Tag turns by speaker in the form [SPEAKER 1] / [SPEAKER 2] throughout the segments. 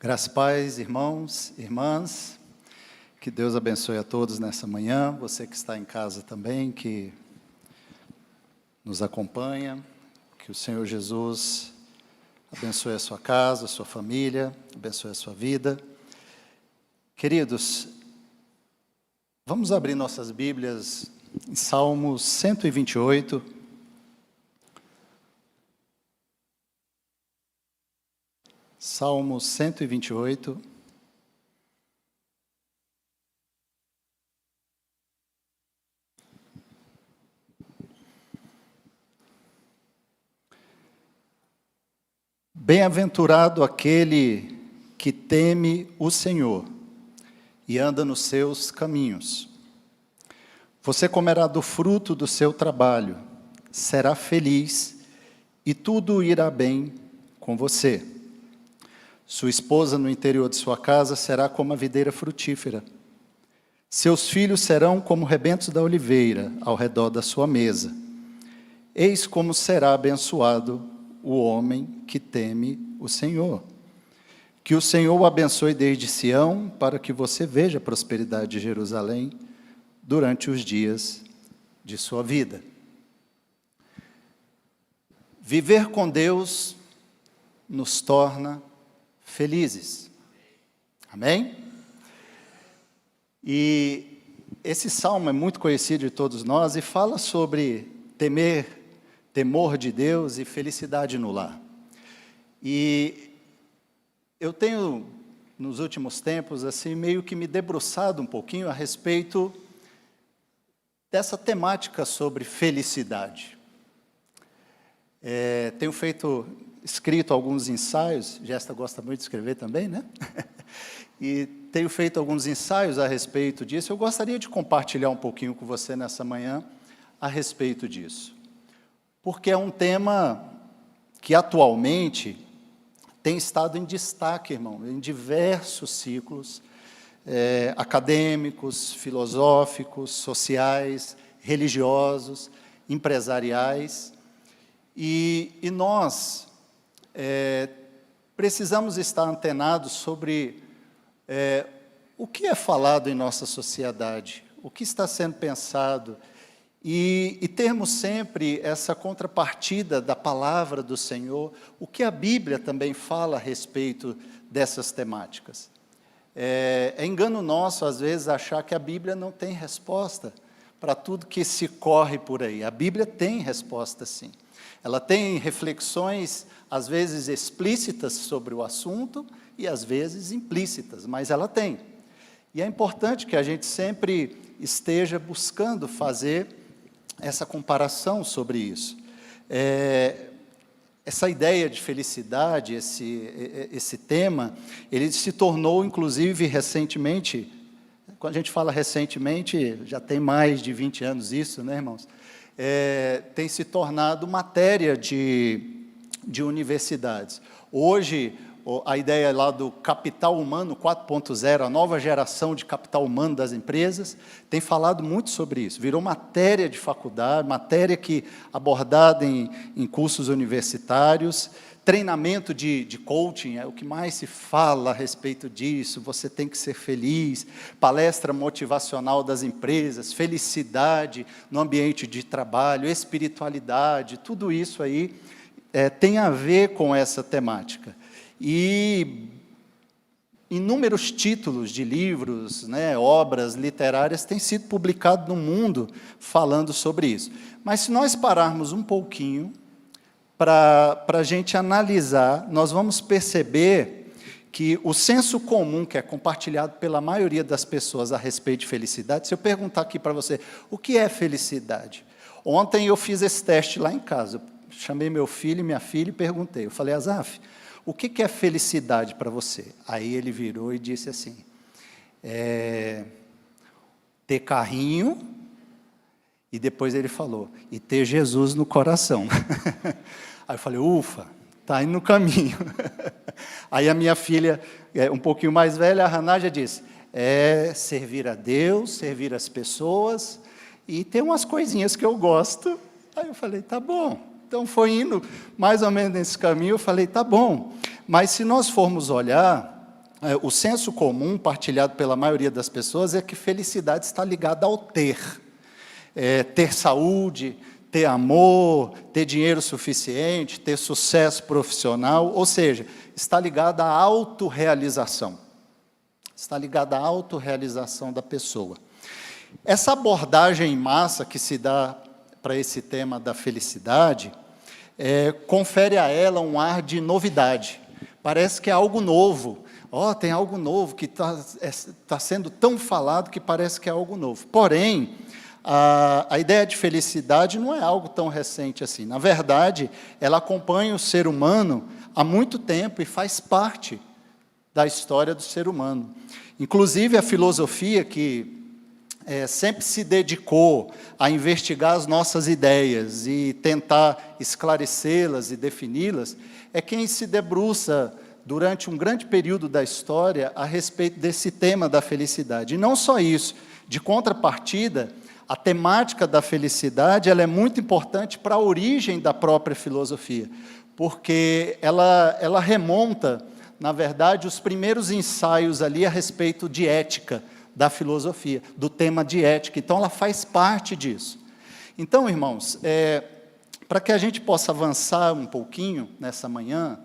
[SPEAKER 1] Graças e paz, irmãos, irmãs, que Deus abençoe a todos nessa manhã, você que está em casa também, que nos acompanha, que o Senhor Jesus abençoe a sua casa, a sua família, abençoe a sua vida. Queridos, vamos abrir nossas Bíblias em Salmos 128, Salmo 128. Bem-aventurado aquele que teme o Senhor e anda nos seus caminhos. Você comerá do fruto do seu trabalho, será feliz e tudo irá bem com você. Sua esposa no interior de sua casa será como a videira frutífera. Seus filhos serão como rebentos da oliveira ao redor da sua mesa. Eis como será abençoado o homem que teme o Senhor. Que o Senhor o abençoe desde Sião, para que você veja a prosperidade de Jerusalém durante os dias de sua vida. Viver com Deus nos torna felizes. Amém? E esse salmo é muito conhecido de todos nós e fala sobre temor de Deus e felicidade no lar. E eu tenho, nos últimos tempos, assim, meio que me debruçado um pouquinho a respeito dessa temática sobre felicidade. Tenho escrito alguns ensaios, Gesta gosta muito de escrever também, né? E tenho feito alguns ensaios a respeito disso. Eu gostaria de compartilhar um pouquinho com você nessa manhã a respeito disso. Porque é um tema que atualmente tem estado em destaque, irmão, em diversos ciclos acadêmicos, filosóficos, sociais, religiosos, empresariais. E nós precisamos estar antenados sobre o que é falado em nossa sociedade, o que está sendo pensado, e termos sempre essa contrapartida da palavra do Senhor, o que a Bíblia também fala a respeito dessas temáticas. É engano nosso, às vezes, achar que a Bíblia não tem resposta para tudo que se corre por aí. A Bíblia tem resposta, sim. Ela tem reflexões, às vezes explícitas sobre o assunto e às vezes implícitas, mas ela tem. E é importante que a gente sempre esteja buscando fazer essa comparação sobre isso. Essa ideia de felicidade, esse tema, ele se tornou, inclusive, recentemente, quando a gente fala recentemente, já tem mais de 20 anos isso, né, irmãos? Tem se tornado matéria de universidades. Hoje, a ideia lá do capital humano 4.0, a nova geração de capital humano das empresas, tem falado muito sobre isso. Virou matéria de faculdade, matéria abordada em cursos universitários, treinamento de coaching, é o que mais se fala a respeito disso, você tem que ser feliz, palestra motivacional das empresas, felicidade no ambiente de trabalho, espiritualidade, tudo isso aí tem a ver com essa temática. E inúmeros títulos de livros, né, obras literárias têm sido publicados no mundo falando sobre isso. Mas se nós pararmos um pouquinho para a gente analisar, nós vamos perceber que o senso comum que é compartilhado pela maioria das pessoas a respeito de felicidade, se eu perguntar aqui para você, o que é felicidade? Ontem eu fiz esse teste lá em casa, eu chamei meu filho e minha filha e perguntei, eu falei, Azaf, o que é felicidade para você? Aí ele virou e disse assim, ter carrinho, e depois ele falou, e ter Jesus no coração. Aí eu falei, ufa, está indo no caminho. Aí a minha filha, um pouquinho mais velha, a Haná, já disse, servir a Deus, servir as pessoas, e tem umas coisinhas que eu gosto. Aí eu falei, tá bom. Então, foi indo mais ou menos nesse caminho, eu falei, tá bom, mas se nós formos olhar, o senso comum, partilhado pela maioria das pessoas, é que felicidade está ligada ao ter. Ter saúde, ter amor, ter dinheiro suficiente, ter sucesso profissional, ou seja, está ligada à autorrealização. Está ligada à autorrealização da pessoa. Essa abordagem em massa que se dá para esse tema da felicidade, confere a ela um ar de novidade. Parece que é algo novo. Tem algo novo que está sendo tão falado que parece que é algo novo. Porém, a ideia de felicidade não é algo tão recente assim. Na verdade, ela acompanha o ser humano há muito tempo e faz parte da história do ser humano. Inclusive, a filosofia que sempre se dedicou a investigar as nossas ideias e tentar esclarecê-las e defini-las, é quem se debruça durante um grande período da história a respeito desse tema da felicidade. E não só isso, de contrapartida, a temática da felicidade ela é muito importante para a origem da própria filosofia, porque ela remonta, na verdade, os primeiros ensaios ali a respeito de ética da filosofia, do tema de ética. Então, ela faz parte disso. Então, irmãos, para que a gente possa avançar um pouquinho nessa manhã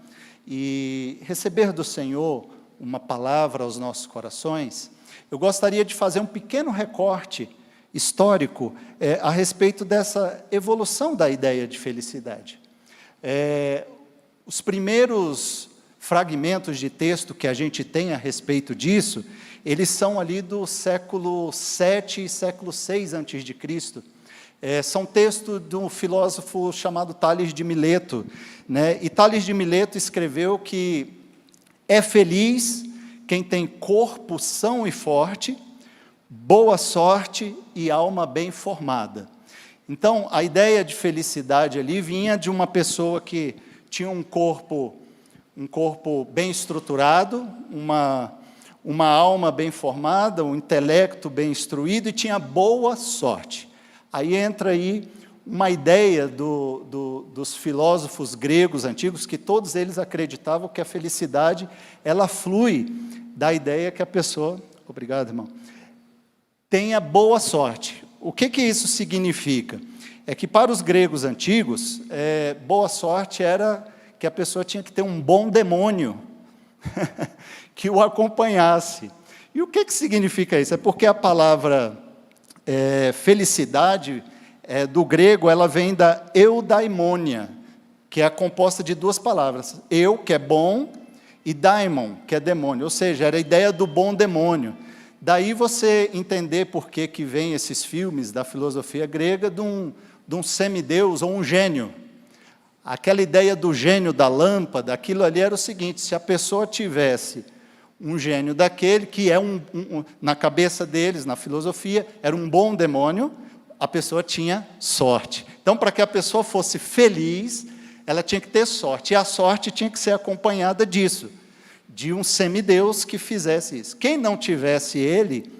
[SPEAKER 1] e receber do Senhor uma palavra aos nossos corações, eu gostaria de fazer um pequeno recorte histórico a respeito dessa evolução da ideia de felicidade. Os primeiros fragmentos de texto que a gente tem a respeito disso, eles são ali do século VII e século VI a.C., são textos de um filósofo chamado Tales de Mileto, né? E Tales de Mileto escreveu que é feliz quem tem corpo são e forte, boa sorte e alma bem formada. Então, a ideia de felicidade ali vinha de uma pessoa que tinha um corpo bem estruturado, uma alma bem formada, um intelecto bem instruído e tinha boa sorte. Aí entra aí uma ideia dos filósofos gregos antigos, que todos eles acreditavam que a felicidade, ela flui da ideia que a pessoa, obrigado, irmão, tenha boa sorte. O que isso significa? É que para os gregos antigos, boa sorte era que a pessoa tinha que ter um bom demônio que o acompanhasse. E o que significa isso? É porque a palavra felicidade, do grego, ela vem da eudaimonia, que é composta de duas palavras. Eu, que é bom, e daimon, que é demônio. Ou seja, era a ideia do bom demônio. Daí você entender por que vem esses filmes da filosofia grega de um semideus ou um gênio. Aquela ideia do gênio da lâmpada, aquilo ali era o seguinte: se a pessoa tivesse um gênio daquele, que na cabeça deles, na filosofia, era um bom demônio, a pessoa tinha sorte. Então, para que a pessoa fosse feliz, ela tinha que ter sorte. E a sorte tinha que ser acompanhada disso, de um semideus que fizesse isso. Quem não tivesse ele,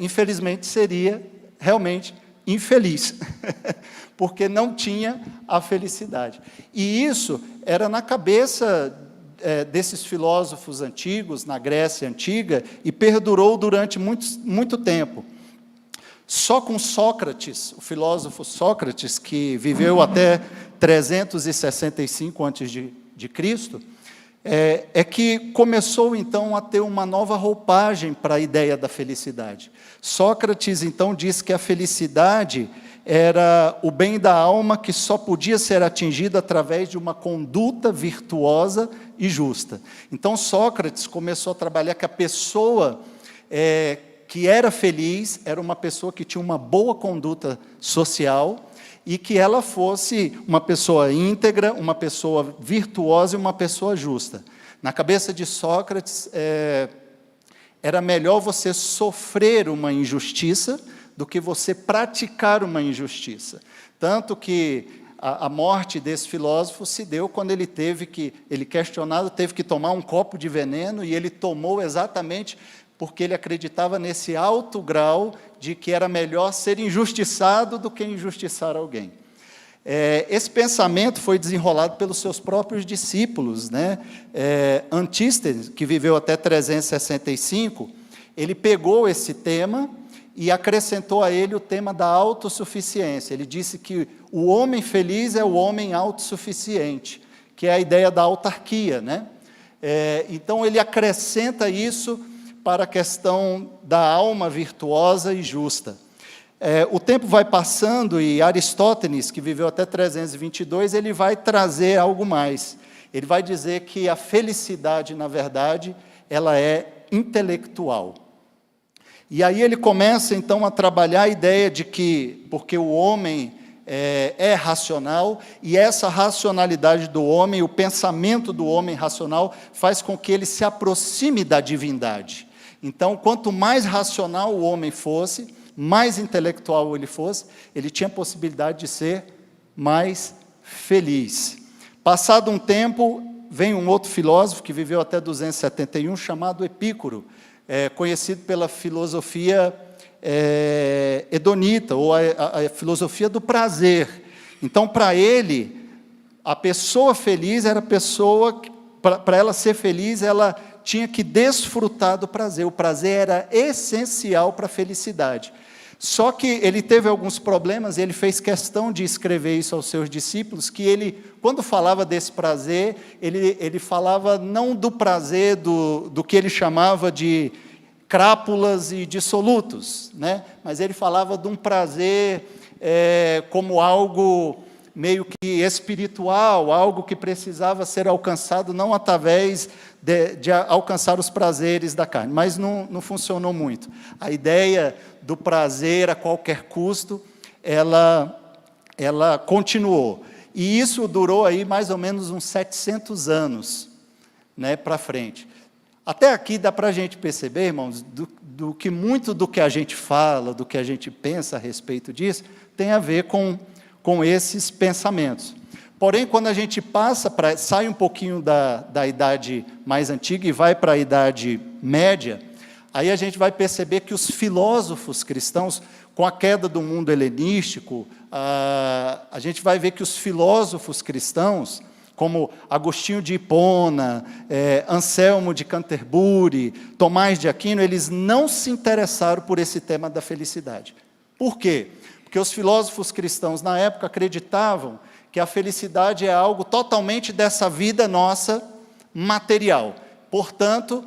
[SPEAKER 1] infelizmente, seria realmente infeliz, porque não tinha a felicidade. E isso era na cabeça desses filósofos antigos, na Grécia Antiga, e perdurou durante muito tempo. Só com Sócrates, o filósofo Sócrates, que viveu até 365 a.C., que começou, então, a ter uma nova roupagem para a ideia da felicidade. Sócrates, então, diz que a felicidade era o bem da alma que só podia ser atingido através de uma conduta virtuosa e justa. Então, Sócrates começou a trabalhar que a pessoa que era feliz era uma pessoa que tinha uma boa conduta social e que ela fosse uma pessoa íntegra, uma pessoa virtuosa e uma pessoa justa. Na cabeça de Sócrates, era melhor você sofrer uma injustiça do que você praticar uma injustiça. Tanto que a morte desse filósofo se deu quando ele questionado, teve que tomar um copo de veneno, e ele tomou exatamente porque ele acreditava nesse alto grau de que era melhor ser injustiçado do que injustiçar alguém. Esse pensamento foi desenrolado pelos seus próprios discípulos, né? Antístenes, que viveu até 365, ele pegou esse tema e acrescentou a ele o tema da autossuficiência. Ele disse que o homem feliz é o homem autossuficiente, que é a ideia da autarquia, né? Então, ele acrescenta isso para a questão da alma virtuosa e justa. O tempo vai passando e Aristóteles, que viveu até 322, ele vai trazer algo mais. Ele vai dizer que a felicidade, na verdade, ela é intelectual. E aí ele começa, então, a trabalhar a ideia de que, porque o homem é racional, e essa racionalidade do homem, o pensamento do homem racional, faz com que ele se aproxime da divindade. Então, quanto mais racional o homem fosse, mais intelectual ele fosse, ele tinha a possibilidade de ser mais feliz. Passado um tempo, vem um outro filósofo que viveu até 271, chamado Epícoro, conhecido pela filosofia hedonita, ou a filosofia do prazer. Então, para ele, a pessoa feliz era a pessoa, para ela ser feliz, ela tinha que desfrutar do prazer. O prazer era essencial para a felicidade. Só que ele teve alguns problemas, e ele fez questão de escrever isso aos seus discípulos, que ele, quando falava desse prazer, ele falava não do prazer do que ele chamava de crápulas e dissolutos, né? Mas ele falava de um prazer como algo meio que espiritual, algo que precisava ser alcançado não através de alcançar os prazeres da carne, mas não funcionou muito. A ideia do prazer a qualquer custo, ela continuou. E isso durou aí mais ou menos uns 700 anos, né, para frente. Até aqui dá para a gente perceber, irmãos, do que muito do que a gente fala, do que a gente pensa a respeito disso, tem a ver com esses pensamentos. Porém, quando a gente sai um pouquinho da idade mais antiga e vai para a idade média, aí a gente vai perceber que os filósofos cristãos, com a queda do mundo helenístico, a gente vai ver que os filósofos cristãos, como Agostinho de Hipona, Anselmo de Canterbury, Tomás de Aquino, eles não se interessaram por esse tema da felicidade. Por quê? Porque os filósofos cristãos, na época, acreditavam que a felicidade é algo totalmente dessa vida nossa material. Portanto,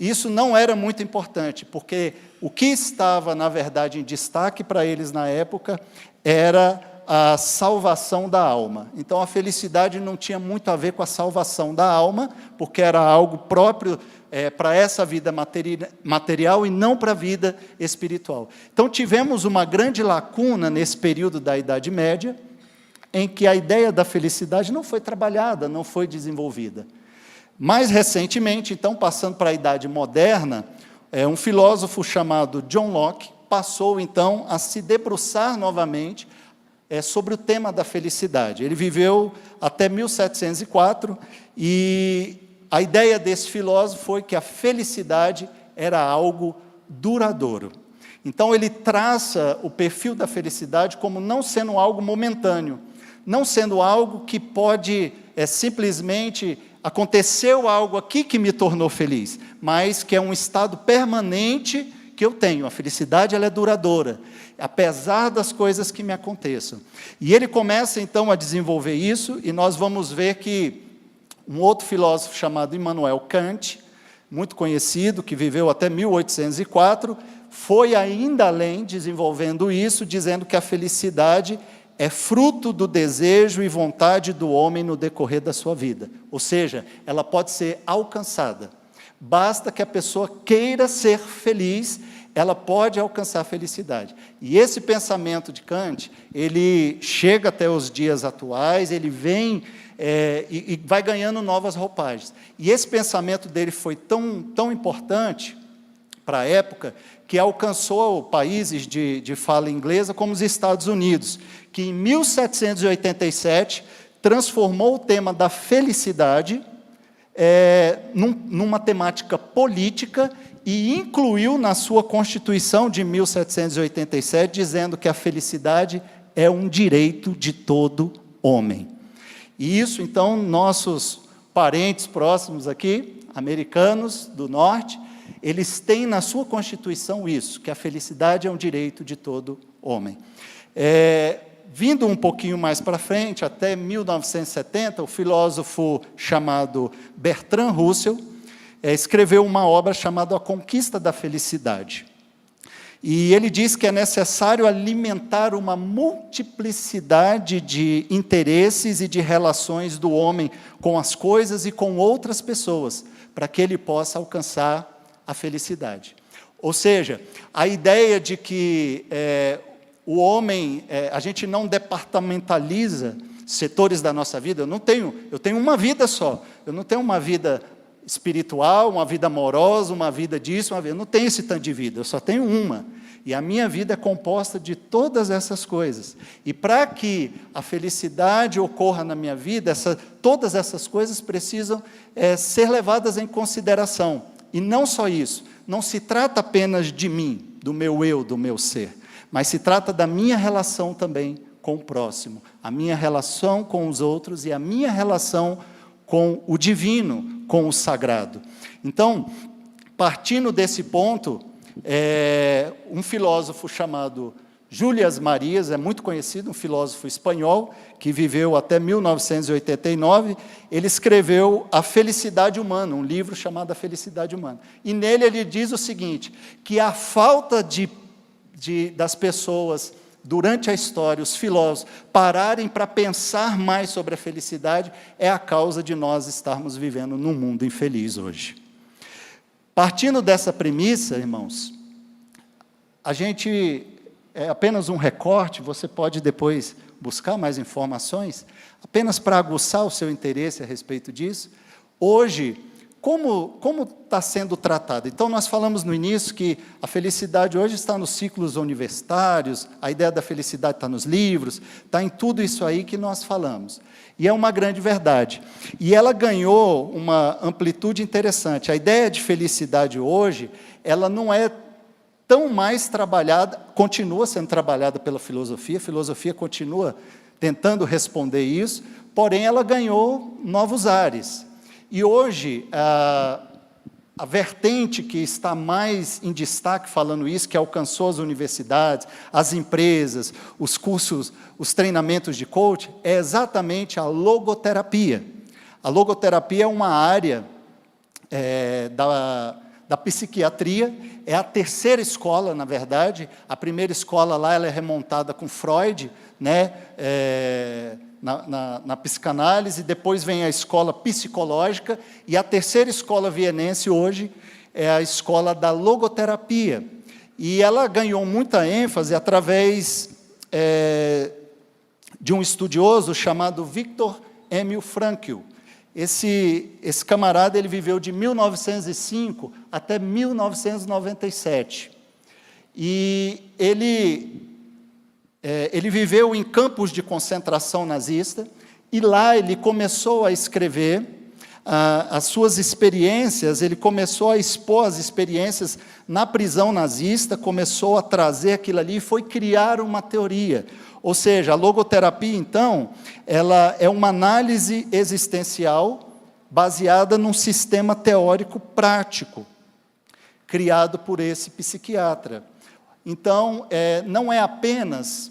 [SPEAKER 1] isso não era muito importante, porque o que estava, na verdade, em destaque para eles na época era a salvação da alma. Então, a felicidade não tinha muito a ver com a salvação da alma, porque era algo próprio para essa vida material e não para a vida espiritual. Então, tivemos uma grande lacuna nesse período da Idade Média, em que a ideia da felicidade não foi trabalhada, não foi desenvolvida. Mais recentemente, então, passando para a Idade Moderna, um filósofo chamado John Locke passou, então, a se debruçar novamente sobre o tema da felicidade. Ele viveu até 1704, e a ideia desse filósofo foi que a felicidade era algo duradouro. Então, ele traça o perfil da felicidade como não sendo algo momentâneo, não sendo algo que pode simplesmente aconteceu algo aqui que me tornou feliz, mas que é um estado permanente que eu tenho. A felicidade, ela é duradoura, apesar das coisas que me aconteçam. E ele começa, então, a desenvolver isso, e nós vamos ver que um outro filósofo chamado Immanuel Kant, muito conhecido, que viveu até 1804, foi ainda além, desenvolvendo isso, dizendo que a felicidade é fruto do desejo e vontade do homem no decorrer da sua vida. Ou seja, ela pode ser alcançada. Basta que a pessoa queira ser feliz, ela pode alcançar a felicidade. E esse pensamento de Kant, ele chega até os dias atuais, ele vem e vai ganhando novas roupagens. E esse pensamento dele foi tão importante para a época, que alcançou países de fala inglesa, como os Estados Unidos, que em 1787 transformou o tema da felicidade numa temática política e incluiu na sua Constituição de 1787, dizendo que a felicidade é um direito de todo homem. E isso, então, nossos parentes próximos aqui, americanos do norte, eles têm na sua Constituição isso, que a felicidade é um direito de todo homem. Vindo um pouquinho mais para frente, até 1970, o filósofo chamado Bertrand Russell escreveu uma obra chamada A Conquista da Felicidade. E ele diz que é necessário alimentar uma multiplicidade de interesses e de relações do homem com as coisas e com outras pessoas, para que ele possa alcançar a felicidade. Ou seja, a ideia de que o homem, a gente não departamentaliza setores da nossa vida. Eu tenho uma vida só. Eu não tenho uma vida espiritual, uma vida amorosa, uma vida disso, eu não tenho esse tanto de vida, eu só tenho uma. E a minha vida é composta de todas essas coisas. E para que a felicidade ocorra na minha vida, todas essas coisas precisam ser levadas em consideração. E não só isso, não se trata apenas de mim, do meu eu, do meu ser, mas se trata da minha relação também com o próximo, a minha relação com os outros e a minha relação com o divino, com o sagrado. Então, partindo desse ponto, um filósofo chamado Juliás Marias, é muito conhecido, um filósofo espanhol, que viveu até 1989, ele escreveu A Felicidade Humana, um livro chamado A Felicidade Humana. E nele ele diz o seguinte, que a falta das pessoas, durante a história, os filósofos, pararem para pensar mais sobre a felicidade, é a causa de nós estarmos vivendo num mundo infeliz hoje. Partindo dessa premissa, irmãos, a gente, é apenas um recorte, você pode depois buscar mais informações, apenas para aguçar o seu interesse a respeito disso. Hoje, como está sendo tratado? Então, nós falamos no início que a felicidade hoje está nos ciclos universitários, a ideia da felicidade está nos livros, está em tudo isso aí que nós falamos. E é uma grande verdade. E ela ganhou uma amplitude interessante. A ideia de felicidade hoje, ela não é tão mais trabalhada, continua sendo trabalhada pela filosofia, a filosofia continua tentando responder isso, porém ela ganhou novos ares. E hoje, a vertente que está mais em destaque falando isso, que alcançou as universidades, as empresas, os cursos, os treinamentos de coaching, é exatamente a logoterapia. A logoterapia é uma área da psiquiatria, é a terceira escola, na verdade. A primeira escola lá ela é remontada com Freud, né? Na psicanálise, depois vem a escola psicológica, e a terceira escola vienense hoje é a escola da logoterapia. E ela ganhou muita ênfase através de um estudioso chamado Viktor Emil Frankl. Esse camarada ele viveu de 1905 até 1997. E ele viveu em campos de concentração nazista, e lá ele começou a escrever as suas experiências, ele começou a expor as experiências na prisão nazista, começou a trazer aquilo ali e foi criar uma teoria. Ou seja, a logoterapia, então, ela é uma análise existencial baseada num sistema teórico prático, criado por esse psiquiatra. Então, não é apenas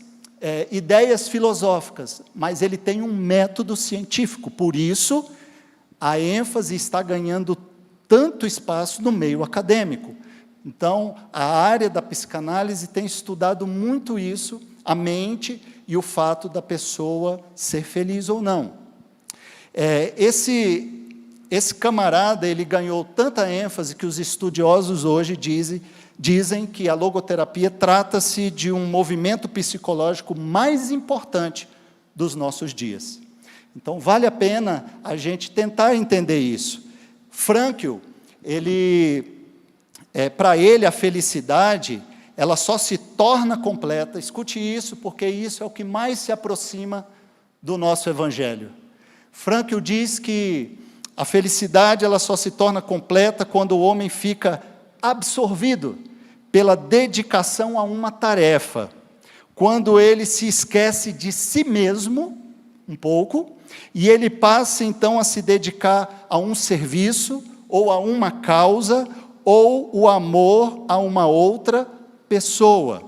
[SPEAKER 1] ideias filosóficas, mas ele tem um método científico, por isso a ênfase está ganhando tanto espaço no meio acadêmico. Então, a área da psicanálise tem estudado muito isso, a mente e o fato da pessoa ser feliz ou não. Esse camarada, ele ganhou tanta ênfase que os estudiosos hoje dizem que a logoterapia trata-se de um movimento psicológico mais importante dos nossos dias. Então, vale a pena a gente tentar entender isso. Frankl, para ele, a felicidade, ela só se torna completa, escute isso, porque isso é o que mais se aproxima do nosso Evangelho. Frankl diz que a felicidade ela só se torna completa quando o homem fica absorvido pela dedicação a uma tarefa, quando ele se esquece de si mesmo, um pouco, e ele passa então a se dedicar a um serviço, ou a uma causa, ou o amor a uma outra pessoa.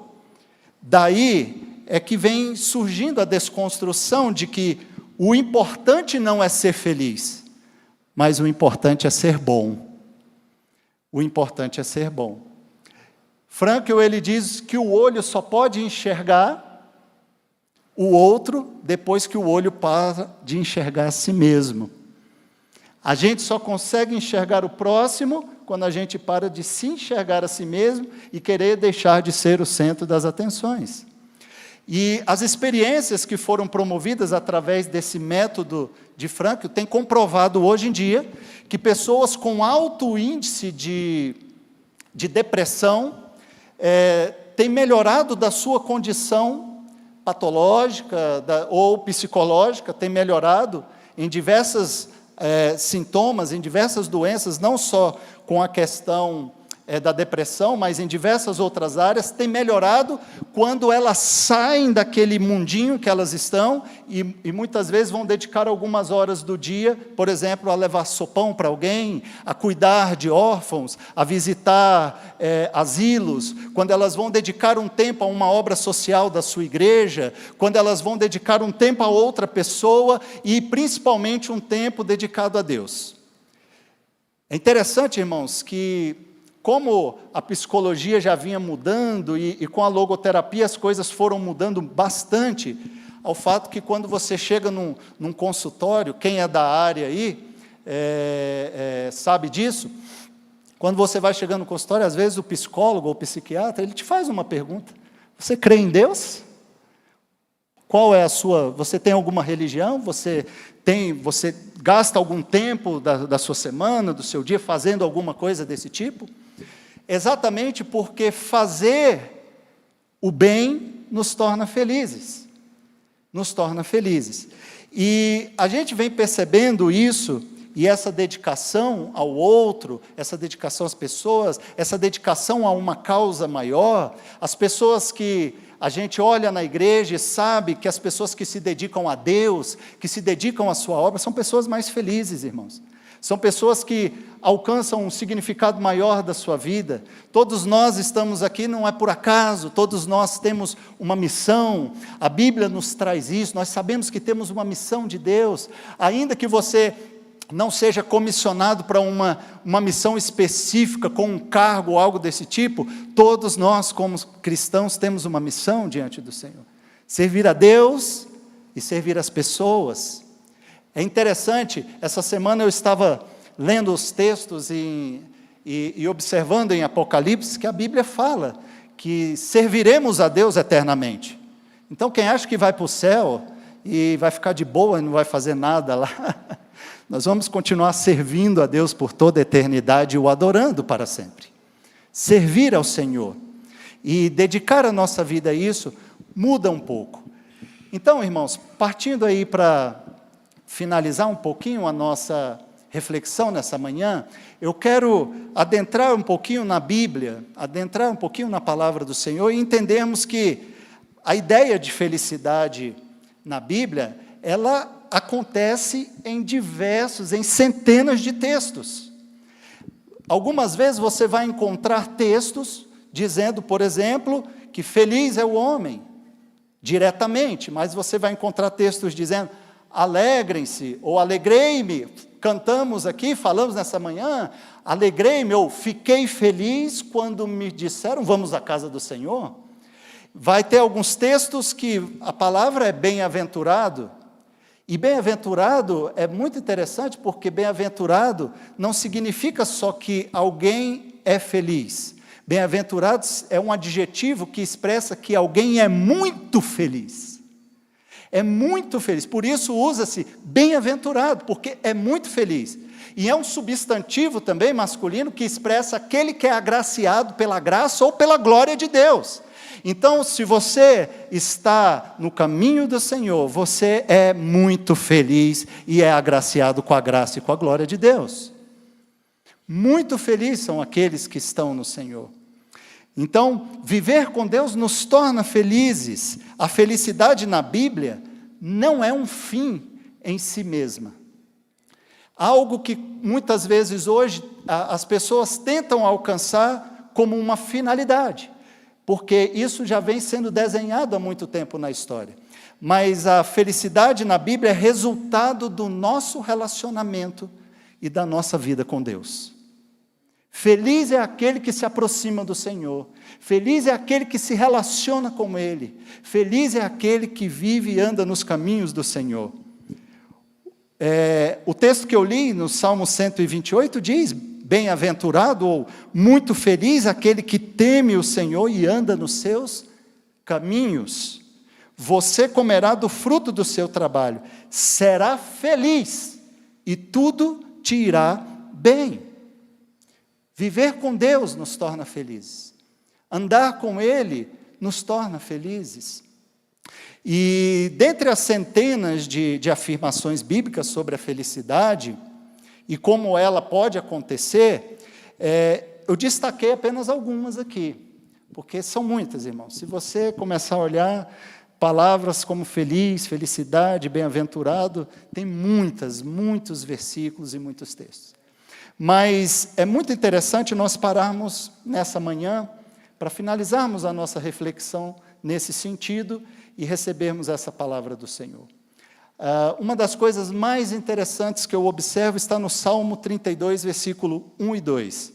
[SPEAKER 1] Daí é que vem surgindo a desconstrução de que o importante não é ser feliz, mas o importante é ser bom. O importante é ser bom. Frankl, ele diz que o olho só pode enxergar o outro depois que o olho para de enxergar a si mesmo. A gente só consegue enxergar o próximo quando a gente para de se enxergar a si mesmo e querer deixar de ser o centro das atenções. E as experiências que foram promovidas através desse método de Frankl têm comprovado hoje em dia que pessoas com alto índice de depressão têm melhorado da sua condição patológica ou psicológica, têm melhorado em diversos sintomas, em diversas doenças, não só com a questão da depressão, mas em diversas outras áreas, tem melhorado quando elas saem daquele mundinho que elas estão e muitas vezes vão dedicar algumas horas do dia, por exemplo, a levar sopão para alguém, a cuidar de órfãos, a visitar asilos, quando elas vão dedicar um tempo a uma obra social da sua igreja, quando elas vão dedicar um tempo a outra pessoa e principalmente um tempo dedicado a Deus. É interessante, irmãos, que como a psicologia já vinha mudando e com a logoterapia as coisas foram mudando bastante, ao fato que quando você chega num consultório, quem é da área aí sabe disso, quando você vai chegando no consultório, às vezes o psicólogo ou o psiquiatra, ele te faz uma pergunta: você crê em Deus? Qual é a sua, você tem alguma religião? Você gasta algum tempo da sua semana, do seu dia, fazendo alguma coisa desse tipo? Exatamente porque fazer o bem nos torna felizes. Nos torna felizes. E a gente vem percebendo isso, e essa dedicação ao outro, essa dedicação às pessoas, essa dedicação a uma causa maior, as pessoas que a gente olha na igreja e sabe que as pessoas que se dedicam a Deus, que se dedicam à sua obra, são pessoas mais felizes, irmãos. São pessoas que alcançam um significado maior da sua vida. Todos nós estamos aqui, não é por acaso, todos nós temos uma missão, a Bíblia nos traz isso, nós sabemos que temos uma missão de Deus, ainda que você não seja comissionado para uma missão específica, com um cargo ou algo desse tipo, todos nós, como cristãos, temos uma missão diante do Senhor. Servir a Deus e servir as pessoas. É interessante, essa semana eu estava lendo os textos e observando em Apocalipse que a Bíblia fala que serviremos a Deus eternamente. Então quem acha que vai para o céu e vai ficar de boa e não vai fazer nada lá, nós vamos continuar servindo a Deus por toda a eternidade e o adorando para sempre. Servir ao Senhor e dedicar a nossa vida a isso muda um pouco. Então, irmãos, partindo aí para finalizar um pouquinho a nossa reflexão nessa manhã, eu quero adentrar um pouquinho na Bíblia, adentrar um pouquinho na palavra do Senhor e entendermos que a ideia de felicidade na Bíblia, ela acontece em centenas de textos. Algumas vezes você vai encontrar textos dizendo, por exemplo, que feliz é o homem, diretamente, mas você vai encontrar textos dizendo, alegrem-se, ou alegrei-me, cantamos aqui, falamos nessa manhã, alegrei-me, ou fiquei feliz quando me disseram, vamos à casa do Senhor. Vai ter alguns textos que a palavra é bem-aventurado, e bem-aventurado é muito interessante, porque bem-aventurado não significa só que alguém é feliz. Bem-aventurado é um adjetivo que expressa que alguém é muito feliz. É muito feliz, por isso usa-se bem-aventurado, porque é muito feliz. E é um substantivo também masculino que expressa aquele que é agraciado pela graça ou pela glória de Deus. Então, se você está no caminho do Senhor, você é muito feliz e é agraciado com a graça e com a glória de Deus. Muito felizes são aqueles que estão no Senhor. Então, viver com Deus nos torna felizes. A felicidade na Bíblia não é um fim em si mesma. Algo que muitas vezes hoje as pessoas tentam alcançar como uma finalidade, porque isso já vem sendo desenhado há muito tempo na história. Mas a felicidade na Bíblia é resultado do nosso relacionamento e da nossa vida com Deus. Feliz é aquele que se aproxima do Senhor. Feliz é aquele que se relaciona com Ele. Feliz é aquele que vive e anda nos caminhos do Senhor. O texto que eu li no Salmo 128 diz: bem-aventurado ou muito feliz aquele que teme o Senhor e anda nos seus caminhos. Você comerá do fruto do seu trabalho, será feliz e tudo te irá bem. Viver com Deus nos torna felizes. Andar com Ele nos torna felizes. E dentre as centenas de afirmações bíblicas sobre a felicidade e como ela pode acontecer, eu destaquei apenas algumas aqui, porque são muitas, irmãos. Se você começar a olhar palavras como feliz, felicidade, bem-aventurado, tem muitos versículos e muitos textos. Mas é muito interessante nós pararmos nessa manhã para finalizarmos a nossa reflexão nesse sentido e recebermos essa palavra do Senhor. Uma das coisas mais interessantes que eu observo está no Salmo 32, versículo 1 e 2.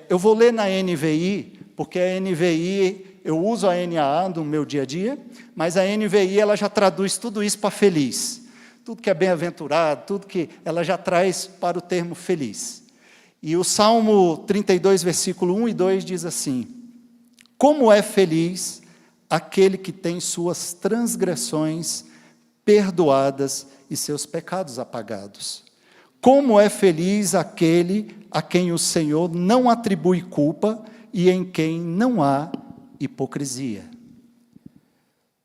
[SPEAKER 1] Eu vou ler na NVI, porque a NVI, eu uso a NAA no meu dia a dia, mas a NVI ela já traduz tudo isso para feliz. Tudo que é bem-aventurado, tudo que ela já traz para o termo feliz. E o Salmo 32, versículo 1 e 2 diz assim: como é feliz aquele que tem suas transgressões perdoadas e seus pecados apagados. Como é feliz aquele a quem o Senhor não atribui culpa e em quem não há hipocrisia.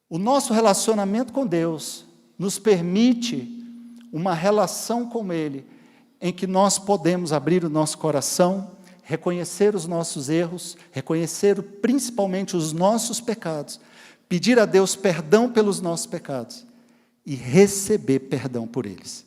[SPEAKER 1] O nosso relacionamento com Deus nos permite uma relação com Ele, em que nós podemos abrir o nosso coração, reconhecer os nossos erros, reconhecer principalmente os nossos pecados, pedir a Deus perdão pelos nossos pecados e receber perdão por eles.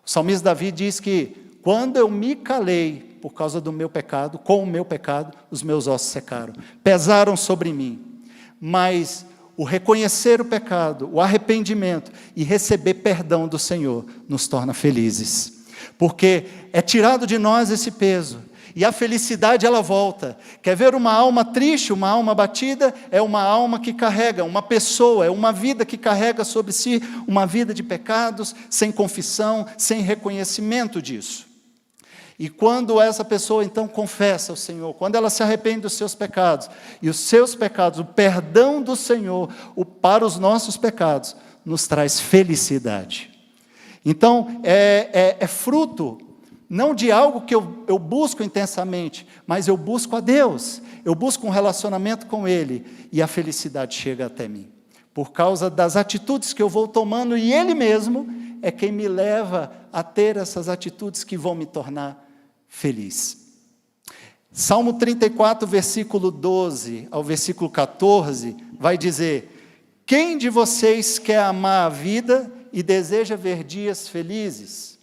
[SPEAKER 1] O salmista Davi diz que quando eu me calei por causa do meu pecado, com o meu pecado, os meus ossos secaram, pesaram sobre mim. Mas o reconhecer o pecado, o arrependimento e receber perdão do Senhor nos torna felizes, porque é tirado de nós esse peso. E a felicidade ela volta. Quer ver uma alma triste, uma alma abatida? É uma alma que carrega, uma pessoa, é uma vida que carrega sobre si uma vida de pecados, sem confissão, sem reconhecimento disso. E quando essa pessoa então confessa ao Senhor, quando ela se arrepende dos seus pecados, e os seus pecados, o perdão do Senhor para os nossos pecados, nos traz felicidade. Então, é fruto não de algo que eu busco intensamente, mas eu busco a Deus, eu busco um relacionamento com Ele, e a felicidade chega até mim, por causa das atitudes que eu vou tomando, e Ele mesmo é quem me leva a ter essas atitudes que vão me tornar feliz. Salmo 34, versículo 12 ao versículo 14, vai dizer: quem de vocês quer amar a vida e deseja ver dias felizes?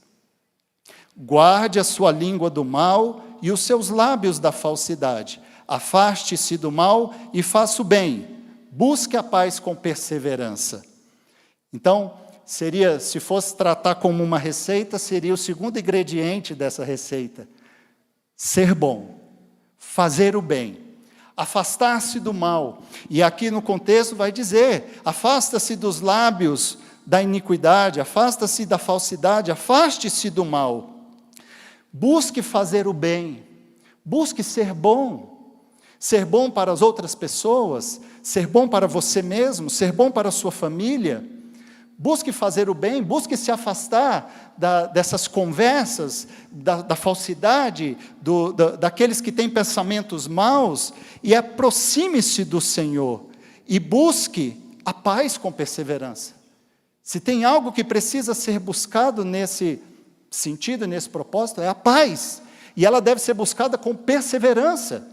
[SPEAKER 1] Guarde a sua língua do mal e os seus lábios da falsidade. Afaste-se do mal e faça o bem. Busque a paz com perseverança. Então, se fosse tratar como uma receita, seria o segundo ingrediente dessa receita. Ser bom, fazer o bem, afastar-se do mal. E aqui no contexto vai dizer: afasta-se dos lábios da iniquidade, afasta-se da falsidade, afaste-se do mal. Busque fazer o bem, busque ser bom para as outras pessoas, ser bom para você mesmo, ser bom para a sua família. Busque fazer o bem, busque se afastar dessas conversas, da falsidade, daqueles que têm pensamentos maus, e aproxime-se do Senhor, e busque a paz com perseverança. Se tem algo que precisa ser buscado nesse sentido, nesse propósito, é a paz, e ela deve ser buscada com perseverança,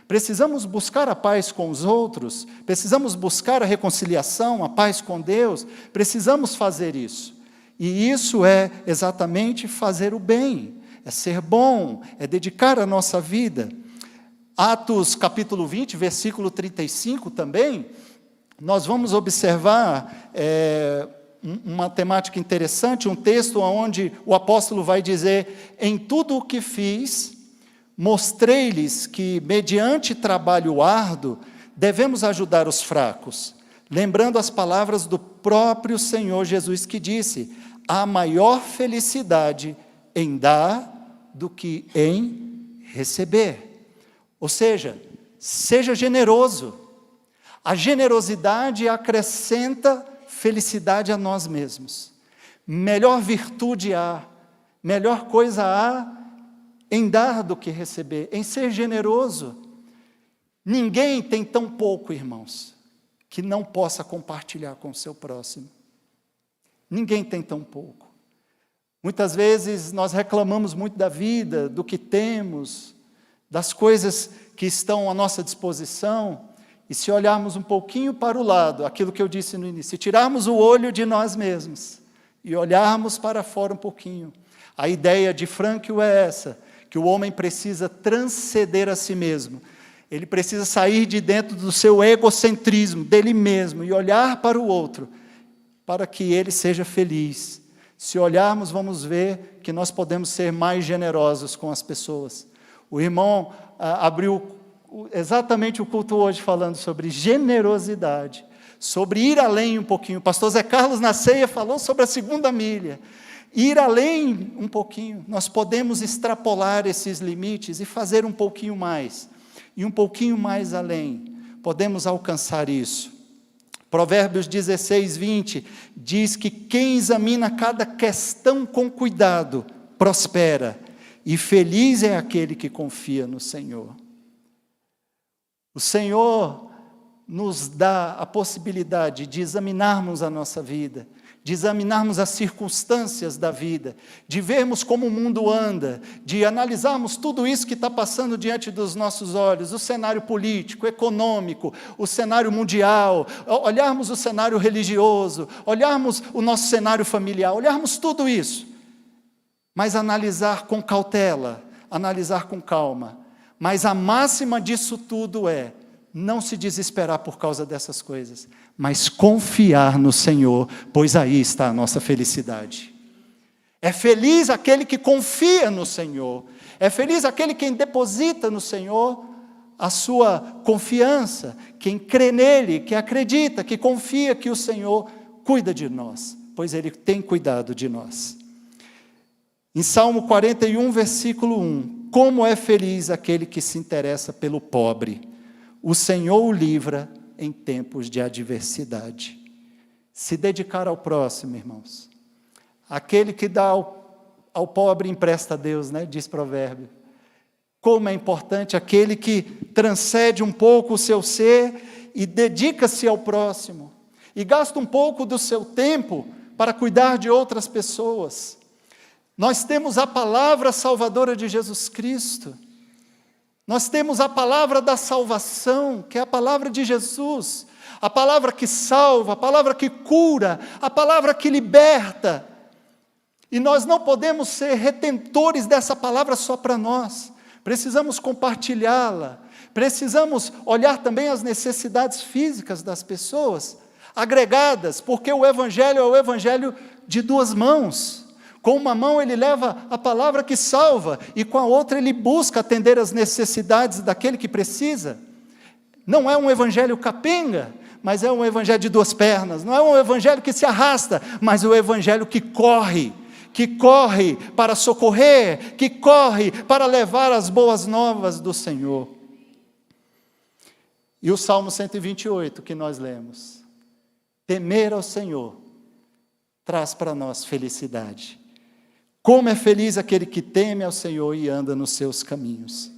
[SPEAKER 1] precisamos buscar a paz com os outros, precisamos buscar a reconciliação, a paz com Deus, precisamos fazer isso. E isso é exatamente fazer o bem, é ser bom, é dedicar a nossa vida. Atos capítulo 20, versículo 35 também, nós vamos observar uma temática interessante, um texto onde o apóstolo vai dizer: em tudo o que fiz, mostrei-lhes que, mediante trabalho árduo, devemos ajudar os fracos, lembrando as palavras do próprio Senhor Jesus, que disse: há maior felicidade em dar do que em receber. Ou seja, seja generoso. A generosidade acrescenta felicidade a nós mesmos. Melhor virtude há, melhor coisa há em dar do que receber, em ser generoso. Ninguém tem tão pouco, irmãos, que não possa compartilhar com o seu próximo. Ninguém tem tão pouco. Muitas vezes nós reclamamos muito da vida, do que temos, das coisas que estão à nossa disposição, e se olharmos um pouquinho para o lado, aquilo que eu disse no início, se tirarmos o olho de nós mesmos e olharmos para fora um pouquinho, a ideia de Frankl é essa, que o homem precisa transcender a si mesmo, ele precisa sair de dentro do seu egocentrismo, dele mesmo, e olhar para o outro, para que ele seja feliz. Se olharmos, vamos ver que nós podemos ser mais generosos com as pessoas. O irmão abriu exatamente o culto hoje falando sobre generosidade, sobre ir além um pouquinho. O pastor Zé Carlos na ceia falou sobre a 2ª milha. Ir além um pouquinho, nós podemos extrapolar esses limites e fazer um pouquinho mais. E um pouquinho mais além, podemos alcançar isso. Provérbios 16, 20, diz que quem examina cada questão com cuidado, prospera, e feliz é aquele que confia no Senhor. O Senhor nos dá a possibilidade de examinarmos a nossa vida, de examinarmos as circunstâncias da vida, de vermos como o mundo anda, de analisarmos tudo isso que está passando diante dos nossos olhos, o cenário político, econômico, o cenário mundial, olharmos o cenário religioso, olharmos o nosso cenário familiar, olharmos tudo isso, mas analisar com cautela, analisar com calma. Mas a máxima disso tudo é não se desesperar por causa dessas coisas, mas confiar no Senhor, pois aí está a nossa felicidade. É feliz aquele que confia no Senhor, é feliz aquele que deposita no Senhor a sua confiança, quem crê nele, que acredita, que confia que o Senhor cuida de nós, pois Ele tem cuidado de nós. Em Salmo 41, versículo 1, como é feliz aquele que se interessa pelo pobre, o Senhor o livra em tempos de adversidade. Se dedicar ao próximo, irmãos. Aquele que dá ao pobre empresta a Deus, né? Diz provérbio. Como é importante aquele que transcende um pouco o seu ser e dedica-se ao próximo. E gasta um pouco do seu tempo para cuidar de outras pessoas. Nós temos a palavra salvadora de Jesus Cristo. Nós temos a palavra da salvação, que é a palavra de Jesus. A palavra que salva, a palavra que cura, a palavra que liberta. E nós não podemos ser retentores dessa palavra só para nós. Precisamos compartilhá-la. Precisamos olhar também as necessidades físicas das pessoas, agregadas, porque o Evangelho é o Evangelho de 2 mãos. Com uma mão ele leva a palavra que salva, e com a outra ele busca atender as necessidades daquele que precisa. Não é um evangelho capenga, mas é um evangelho de 2 pernas. Não é um evangelho que se arrasta, mas é um evangelho que corre para socorrer, que corre para levar as boas novas do Senhor. E o Salmo 128 que nós lemos, temer ao Senhor traz para nós felicidade. Como é feliz aquele que teme ao Senhor e anda nos seus caminhos.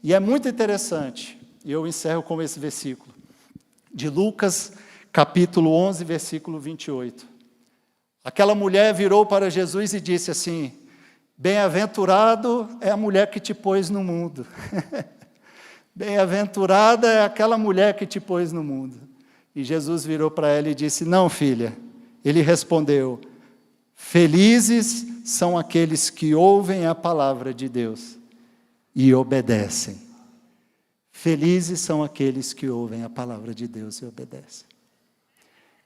[SPEAKER 1] E é muito interessante, e eu encerro com esse versículo, de Lucas, capítulo 11, versículo 28. Aquela mulher virou para Jesus e disse assim: bem-aventurado é a mulher que te pôs no mundo. Bem-aventurada é aquela mulher que te pôs no mundo. E Jesus virou para ela e disse: não, filha. Ele respondeu: felizes são aqueles que ouvem a palavra de Deus e obedecem. Felizes são aqueles que ouvem a palavra de Deus e obedecem.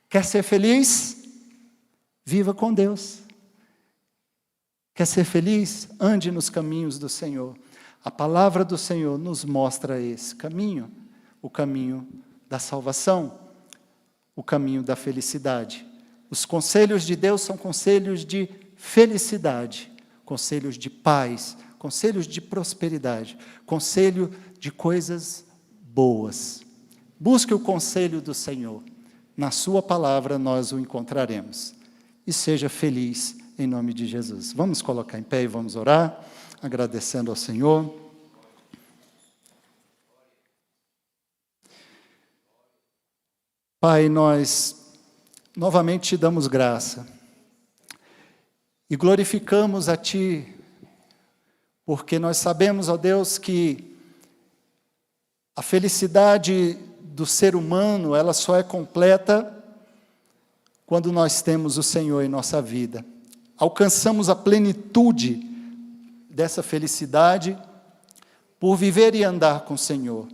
[SPEAKER 1] Quer ser feliz? Viva com Deus. Quer ser feliz? Ande nos caminhos do Senhor. A palavra do Senhor nos mostra esse caminho, o caminho da salvação, o caminho da felicidade. Os conselhos de Deus são conselhos de felicidade, conselhos de paz, conselhos de prosperidade, conselho de coisas boas. Busque o conselho do Senhor. Na sua palavra nós o encontraremos. E seja feliz em nome de Jesus. Vamos colocar em pé e vamos orar, agradecendo ao Senhor. Pai, nós novamente te damos graça e glorificamos a Ti, porque nós sabemos, ó Deus, que a felicidade do ser humano, ela só é completa quando nós temos o Senhor em nossa vida. Alcançamos a plenitude dessa felicidade por viver e andar com o Senhor.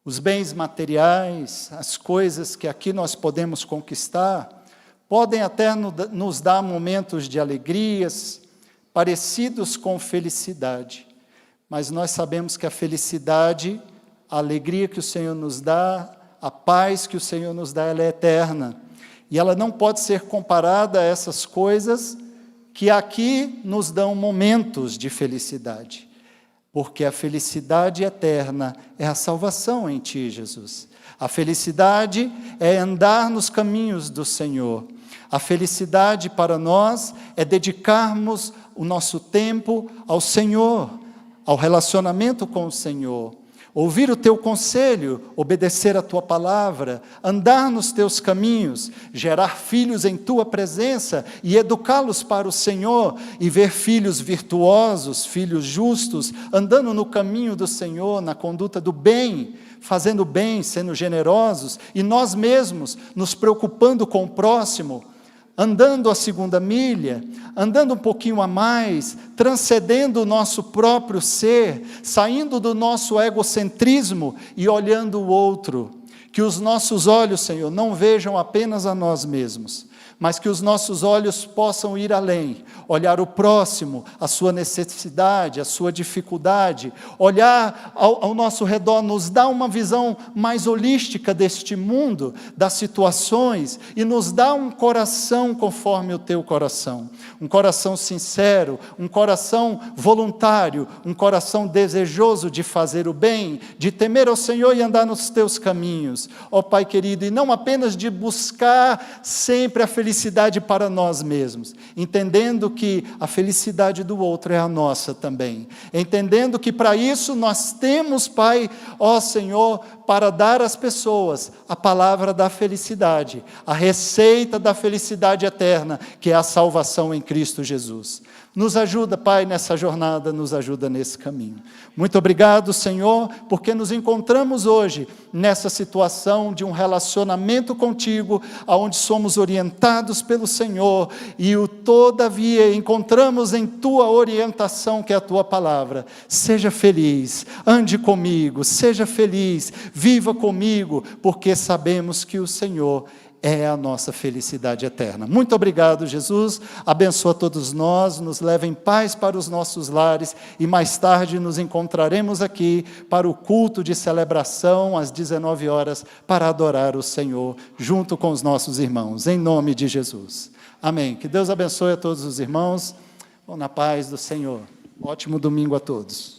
[SPEAKER 1] Os bens materiais, as coisas que aqui nós podemos conquistar, podem até nos dar momentos de alegrias, parecidos com felicidade. Mas nós sabemos que a felicidade, a alegria que o Senhor nos dá, a paz que o Senhor nos dá, ela é eterna. E ela não pode ser comparada a essas coisas que aqui nos dão momentos de felicidade. Porque a felicidade eterna é a salvação em Ti, Jesus. A felicidade é andar nos caminhos do Senhor. A felicidade para nós é dedicarmos o nosso tempo ao Senhor, ao relacionamento com o Senhor. Ouvir o Teu conselho, obedecer a Tua palavra, andar nos Teus caminhos, gerar filhos em Tua presença e educá-los para o Senhor, e ver filhos virtuosos, filhos justos, andando no caminho do Senhor, na conduta do bem, fazendo bem, sendo generosos, e nós mesmos nos preocupando com o próximo, andando a segunda milha, andando um pouquinho a mais, transcendendo o nosso próprio ser, saindo do nosso egocentrismo e olhando o outro. Que os nossos olhos, Senhor, não vejam apenas a nós mesmos, mas que os nossos olhos possam ir além, olhar o próximo, a sua necessidade, a sua dificuldade, olhar ao nosso redor, nos dá uma visão mais holística deste mundo, das situações, e nos dá um coração conforme o Teu coração, um coração sincero, um coração voluntário, um coração desejoso de fazer o bem, de temer ao Senhor e andar nos Teus caminhos, ó Pai querido, e não apenas de buscar sempre a felicidade para nós mesmos, entendendo que a felicidade do outro é a nossa também, entendendo que para isso nós temos, Pai, ó Senhor, para dar às pessoas a palavra da felicidade, a receita da felicidade eterna, que é a salvação em Cristo Jesus. Nos ajuda, Pai, nessa jornada, nos ajuda nesse caminho. Muito obrigado, Senhor, porque nos encontramos hoje nessa situação de um relacionamento contigo, onde somos orientados pelo Senhor, e todavia encontramos em Tua orientação, que é a Tua palavra. Seja feliz, ande comigo, seja feliz, viva comigo, porque sabemos que o Senhor é a nossa felicidade eterna. Muito obrigado, Jesus. Abençoa todos nós, nos leva em paz para os nossos lares, e mais tarde nos encontraremos aqui para o culto de celebração às 19 horas para adorar o Senhor junto com os nossos irmãos, em nome de Jesus. Amém. Que Deus abençoe a todos os irmãos. Vão na paz do Senhor. Ótimo domingo a todos.